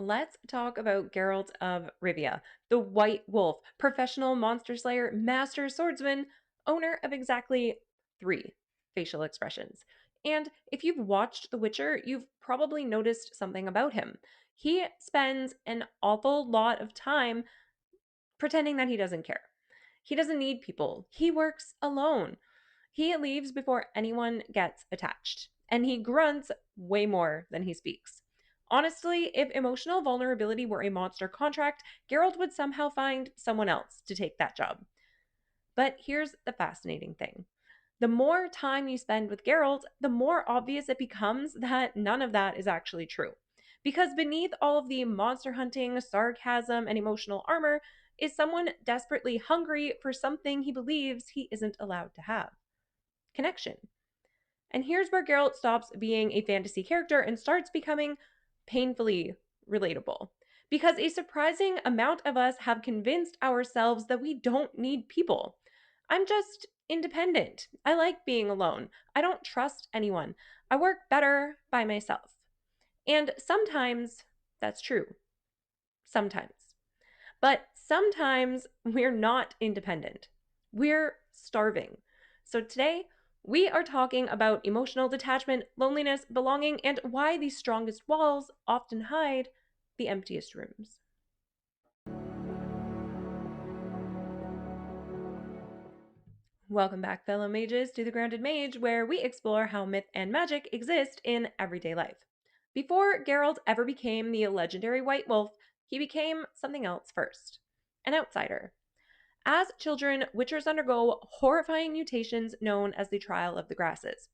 Let's talk about Geralt of Rivia, the White Wolf, professional monster slayer, master swordsman, owner of exactly three facial expressions. And if you've watched The Witcher, you've probably noticed something about him. He spends an awful lot of time pretending that he doesn't care. He doesn't need people, he works alone. He leaves before anyone gets attached, and he grunts way more than he speaks. Honestly, if emotional vulnerability were a monster contract, Geralt would somehow find someone else to take that job. But here's the fascinating thing. The more time you spend with Geralt, the more obvious it becomes that none of that is actually true. Because beneath all of the monster hunting, sarcasm, and emotional armor is someone desperately hungry for something he believes he isn't allowed to have: connection. And here's where Geralt stops being a fantasy character and starts becoming painfully relatable. Because a surprising amount of us have convinced ourselves that we don't need people. I'm just independent. I like being alone. I don't trust anyone. I work better by myself. And sometimes that's true. Sometimes. But sometimes we're not independent. We're starving. So today, we are talking about emotional detachment, loneliness, belonging, and why the strongest walls often hide the emptiest rooms. Welcome back, fellow mages, to the Grounded Mage, where we explore how myth and magic exist in everyday life. Before Geralt ever became the legendary White Wolf, he became something else first: an outsider. As children, witchers undergo horrifying mutations known as the Trial of the Grasses.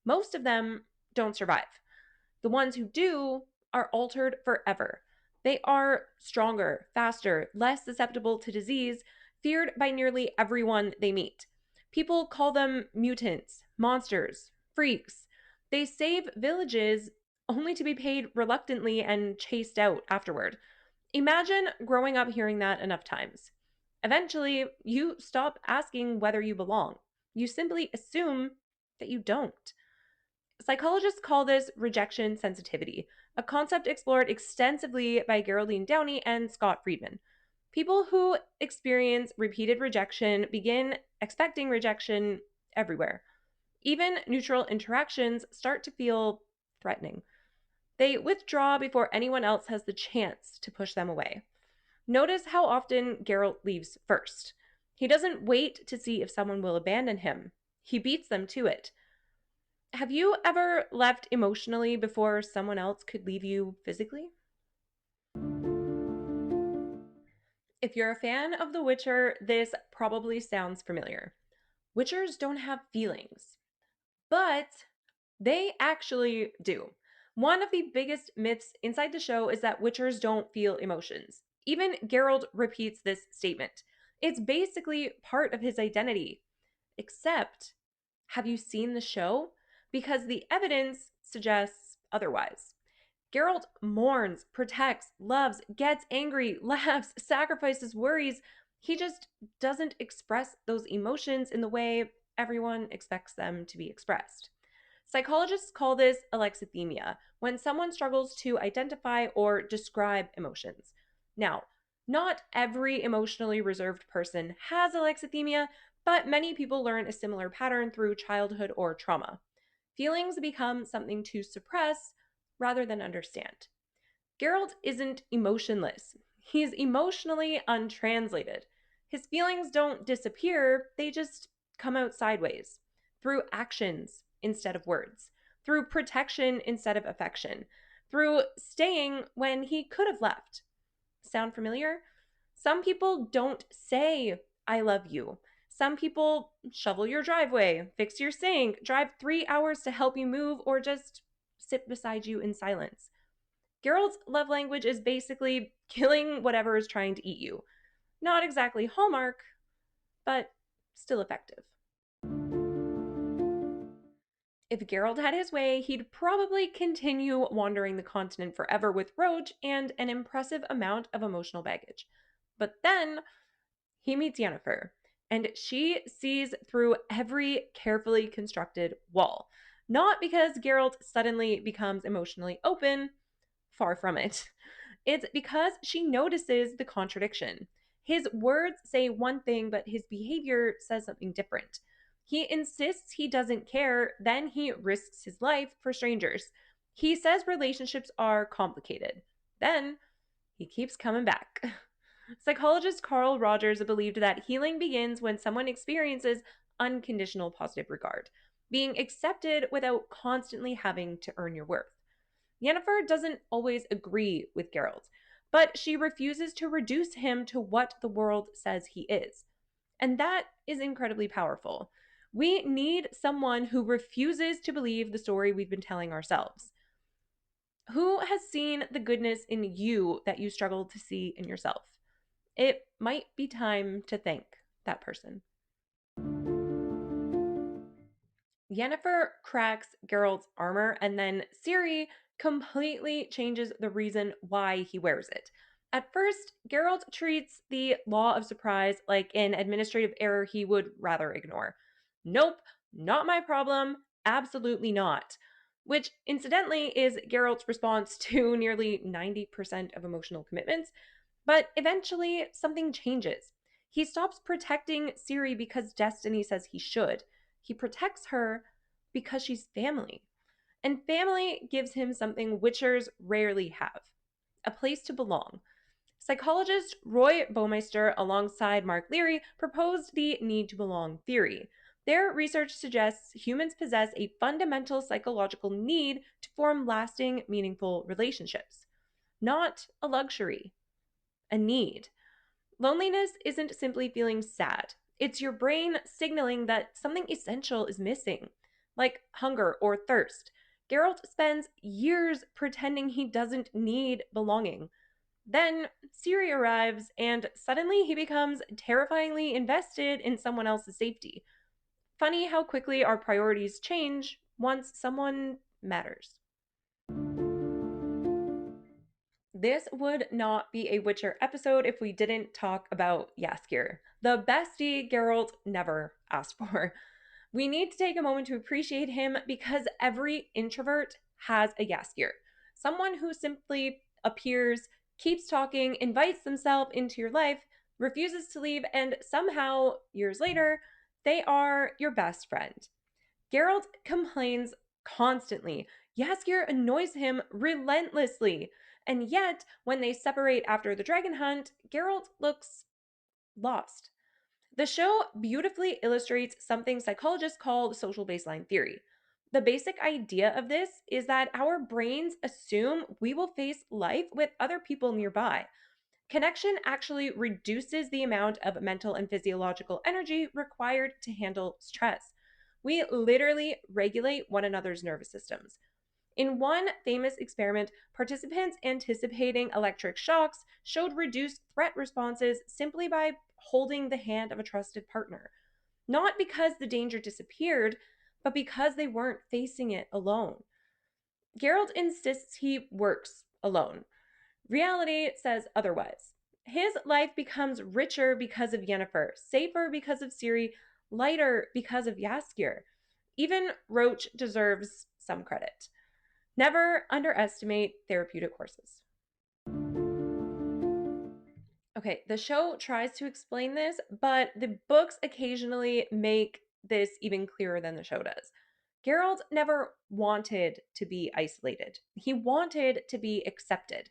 Most of them don't survive. The ones who do are altered forever. They are stronger, faster, less susceptible to disease, feared by nearly everyone they meet. People call them mutants, monsters, freaks. They save villages only to be paid reluctantly and chased out afterward. Imagine growing up hearing that enough times. Eventually, you stop asking whether you belong. You simply assume that you don't. Psychologists call this rejection sensitivity, a concept explored extensively by Geraldine Downey and Scott Friedman. People who experience repeated rejection begin expecting rejection everywhere. Even neutral interactions start to feel threatening. They withdraw before anyone else has the chance to push them away. Notice how often Geralt leaves first. He doesn't wait to see if someone will abandon him, he beats them to it. Have you ever left emotionally before someone else could leave you physically? If you're a fan of The Witcher, this probably sounds familiar. Witchers don't have feelings, but they actually do. One of the biggest myths inside the show is that witchers don't feel emotions. Even Geralt repeats this statement. It's basically part of his identity. Except, have you seen the show? Because the evidence suggests otherwise. Geralt mourns, protects, loves, gets angry, laughs, sacrifices, worries. He just doesn't express those emotions in the way everyone expects them to be expressed. Psychologists call this alexithymia, when someone struggles to identify or describe emotions. Now, not every emotionally reserved person has alexithymia, but many people learn a similar pattern through childhood or trauma. Feelings become something to suppress rather than understand. Geralt isn't emotionless. He's emotionally untranslated. His feelings don't disappear, they just come out sideways, through actions instead of words, through protection instead of affection, through staying when he could have left. Sound familiar? Some people don't say, I love you. Some people shovel your driveway, fix your sink, drive 3 hours to help you move, or just sit beside you in silence. Geralt's love language is basically killing whatever is trying to eat you. Not exactly Hallmark, but still effective. If Geralt had his way, he'd probably continue wandering the continent forever with Roach and an impressive amount of emotional baggage. But then he meets Yennefer, and she sees through every carefully constructed wall. Not because Geralt suddenly becomes emotionally open, far from it. It's because she notices the contradiction. His words say one thing, but his behavior says something different. He insists he doesn't care, then he risks his life for strangers. He says relationships are complicated. Then he keeps coming back. Psychologist Carl Rogers believed that healing begins when someone experiences unconditional positive regard, being accepted without constantly having to earn your worth. Yennefer doesn't always agree with Geralt, but she refuses to reduce him to what the world says he is. And that is incredibly powerful. We need someone who refuses to believe the story we've been telling ourselves. Who has seen the goodness in you that you struggle to see in yourself? It might be time to thank that person. Yennefer cracks Geralt's armor, and then Ciri completely changes the reason why he wears it. At first, Geralt treats the law of surprise like an administrative error he would rather ignore. Nope, not my problem. Absolutely not. Which, incidentally, is Geralt's response to nearly 90% of emotional commitments. But eventually, something changes. He stops protecting Ciri because destiny says he should. He protects her because she's family. And family gives him something witchers rarely have: a place to belong. Psychologist Roy Baumeister, alongside Mark Leary, proposed the need to belong theory. Their research suggests humans possess a fundamental psychological need to form lasting, meaningful relationships. Not a luxury, a need. Loneliness isn't simply feeling sad, it's your brain signaling that something essential is missing, like hunger or thirst. Geralt spends years pretending he doesn't need belonging. Then Ciri arrives, and suddenly he becomes terrifyingly invested in someone else's safety. Funny how quickly our priorities change once someone matters. This would not be a Witcher episode if we didn't talk about Jaskier, the bestie Geralt never asked for. We need to take a moment to appreciate him because every introvert has a Jaskier. Someone who simply appears, keeps talking, invites themselves into your life, refuses to leave, and somehow, years later, they are your best friend. Geralt complains constantly. Jaskier annoys him relentlessly. And yet, when they separate after the dragon hunt, Geralt looks lost. The show beautifully illustrates something psychologists call social baseline theory. The basic idea of this is that our brains assume we will face life with other people nearby. Connection actually reduces the amount of mental and physiological energy required to handle stress. We literally regulate one another's nervous systems. In one famous experiment, participants anticipating electric shocks showed reduced threat responses simply by holding the hand of a trusted partner. Not because the danger disappeared, but because they weren't facing it alone. Geralt insists he works alone. Reality says otherwise. His life becomes richer because of Yennefer, safer because of Ciri, lighter because of Jaskier. Even Roach deserves some credit. Never underestimate therapeutic horses. Okay, the show tries to explain this, but the books occasionally make this even clearer than the show does. Geralt never wanted to be isolated. He wanted to be accepted.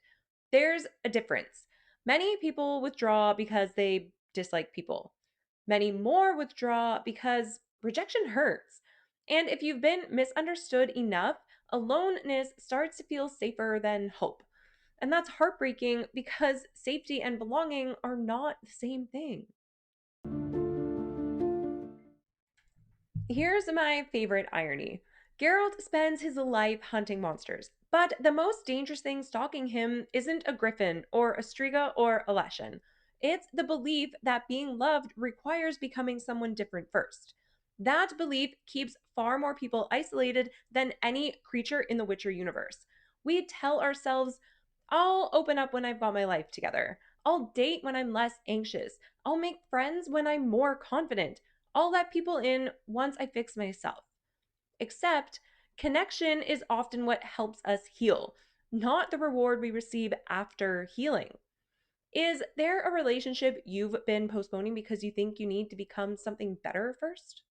There's a difference. Many people withdraw because they dislike people. Many more withdraw because rejection hurts. And if you've been misunderstood enough, aloneness starts to feel safer than hope. And that's heartbreaking because safety and belonging are not the same thing. Here's my favorite irony. Geralt spends his life hunting monsters, but the most dangerous thing stalking him isn't a griffin or a striga or a leshen. It's the belief that being loved requires becoming someone different first. That belief keeps far more people isolated than any creature in the Witcher universe. We tell ourselves, I'll open up when I've got my life together. I'll date when I'm less anxious. I'll make friends when I'm more confident. I'll let people in once I fix myself. Except, connection is often what helps us heal. not the reward we receive after healing. Is there a relationship you've been postponing because you think you need to become something better first?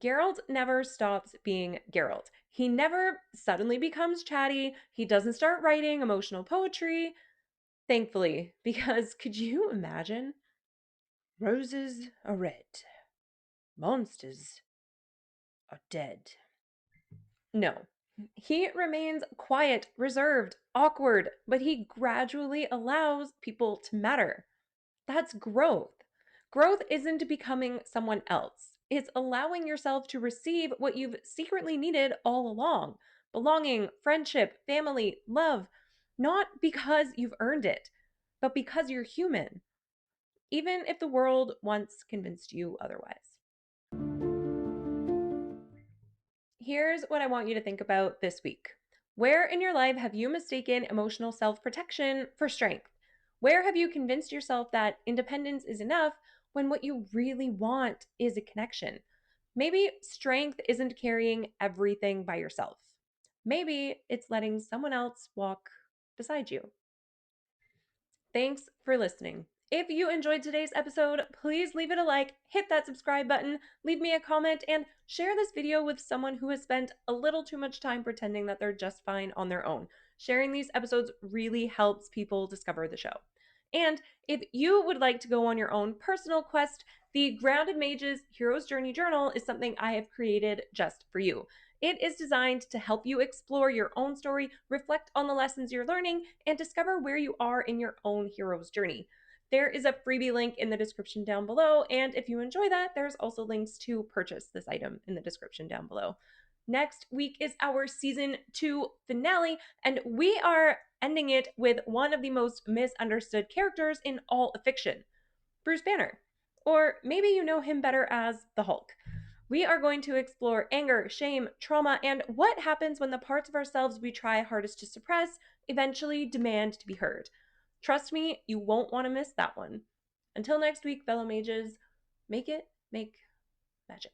Geralt never stops being Geralt. He never suddenly becomes chatty. He doesn't start writing emotional poetry, thankfully, because could you imagine? Roses are red, monsters are dead. No. He remains quiet, reserved, awkward, but he gradually allows people to matter. That's growth. Growth isn't becoming someone else, it's allowing yourself to receive what you've secretly needed all along: belonging, friendship, family, love. Not because you've earned it, but because you're human, even if the world once convinced you otherwise. Here's what I want you to think about this week. Where in your life have you mistaken emotional self protection for strength? Where have you convinced yourself that independence is enough when what you really want is a connection? Maybe strength isn't carrying everything by yourself. Maybe it's letting someone else walk beside you. Thanks for listening. If you enjoyed today's episode, please leave it a like, hit that subscribe button, leave me a comment, and share this video with someone who has spent a little too much time pretending that they're just fine on their own. Sharing these episodes really helps people discover the show. And if you would like to go on your own personal quest, the Grounded Mage's Hero's Journey Journal is something I have created just for you. It is designed to help you explore your own story, reflect on the lessons you're learning, and discover where you are in your own hero's journey. There is a freebie link in the description down below, and if you enjoy that, there's also links to purchase this item in the description down below. Next week is our season 2 finale, and we are ending it with one of the most misunderstood characters in all of fiction, Bruce Banner. Or maybe you know him better as the Hulk. We are going to explore anger, shame, trauma, and what happens when the parts of ourselves we try hardest to suppress eventually demand to be heard. Trust me, you won't want to miss that one. Until next week, fellow mages, make it make magic.